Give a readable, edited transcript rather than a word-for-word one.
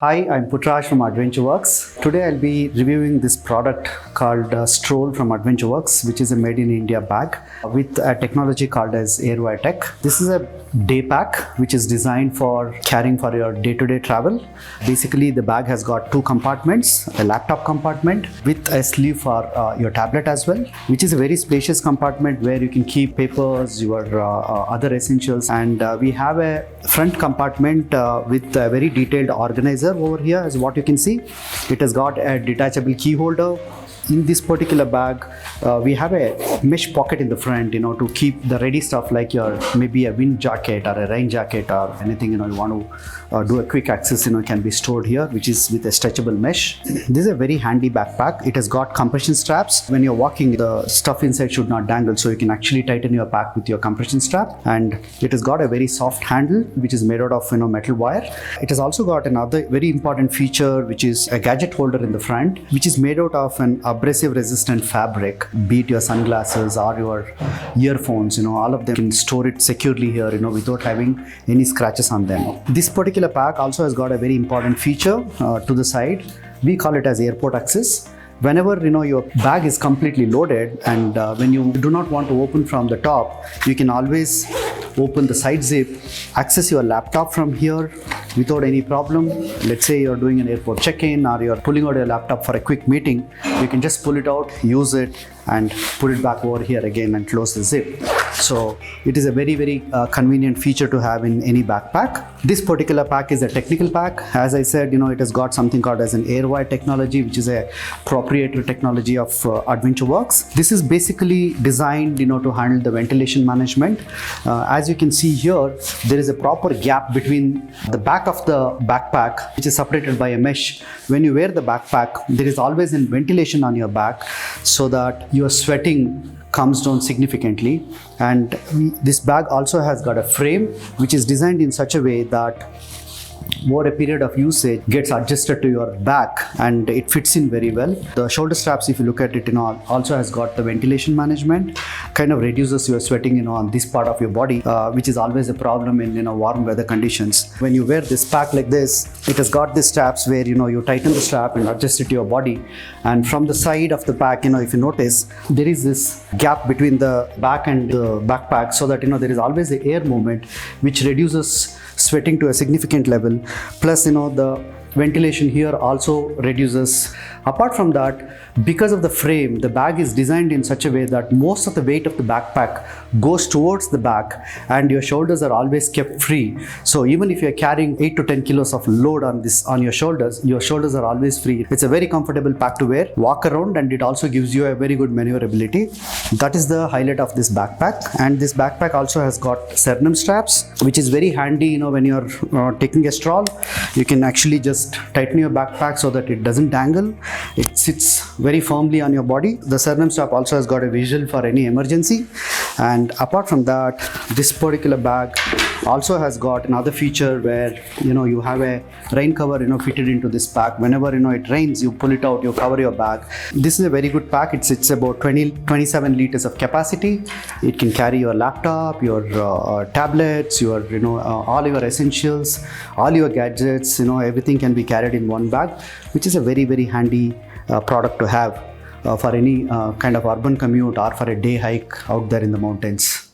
Hi, I'm Putraj from AdventureWorks. Today I'll be reviewing this product called Stroll from AdventureWorks, which is a made in India bag with a technology called as Airwire Tech. This is a day pack which is designed for carrying for your day-to-day travel. Basically, the bag has got two compartments, a laptop compartment with a sleeve for your tablet as well, which is a very spacious compartment where you can keep papers, your other essentials, and we have a front compartment with a very detailed organizer over here. As what you can see, it has got a detachable key holder. In this particular bag, we have a mesh pocket in the front, to keep the ready stuff like your maybe a wind jacket or a rain jacket or anything, you want to do a quick access, can be stored here, which is with a stretchable mesh. This is a very handy backpack. It has got compression straps. When you're walking, the stuff inside should not dangle, so you can actually tighten your pack with your compression strap. And it has got a very soft handle, which is made out of metal wire. It has also got another very important feature, which is a gadget holder in the front, which is made out of an abrasive resistant fabric. Be it your sunglasses or your earphones, all of them can store it securely here, without having any scratches on them. This particular pack also has got a very important feature to the side. We call it as airport access. Whenever your bag is completely loaded and when you do not want to open from the top, you can always open the side zip, access your laptop from here without any problem. Let's say you're doing an airport check-in or you're pulling out your laptop for a quick meeting, you can just pull it out, use it, and put it back over here again and close the zip. So it is a very convenient feature to have in any backpack. This particular pack is a technical pack. As I said, it has got something called as an Airwire technology, which is a proprietary technology of AdventureWorks. This is basically designed, to handle the ventilation management. As you can see here, there is a proper gap between the back of the backpack, which is separated by a mesh. When you wear the backpack, there is always a ventilation on your back so that your sweating comes down significantly. And this bag also has got a frame which is designed in such a way that over a period of usage gets adjusted to your back and it fits in very well. The shoulder straps, if you look at it, also has got the ventilation management, kind of reduces your sweating, on this part of your body, which is always a problem in warm weather conditions. When you wear this pack like this, it has got these straps where you tighten the strap and adjust it to your body. And from the side of the pack, if you notice, there is this gap between the back and the backpack, so that there is always the air movement which reduces sweating to a significant level. Plus, the ventilation here also reduces. Apart from that, because of the frame, the bag is designed in such a way that most of the weight of the backpack goes towards the back and your shoulders are always kept free. So even if you're carrying 8 to 10 kilos of load on your shoulders are always free. It's a very comfortable pack to wear, walk around, and it also gives you a very good maneuverability. That is the highlight of this backpack. And this backpack also has got sternum straps, which is very handy, when you're taking a stroll. You can actually just tighten your backpack so that it doesn't dangle. It sits very firmly on your body. The sternum strap also has got a visual for any emergency. And apart from that, this particular bag also has got another feature where you have a rain cover fitted into this pack. Whenever it rains, you pull it out, you cover your bag. This is a very good pack. It's about 27 liters of capacity. It can carry your laptop, your tablets, your all your essentials, all your gadgets. Everything can be carried in one bag, which is a very handy product to have for any kind of urban commute or for a day hike out there in the mountains.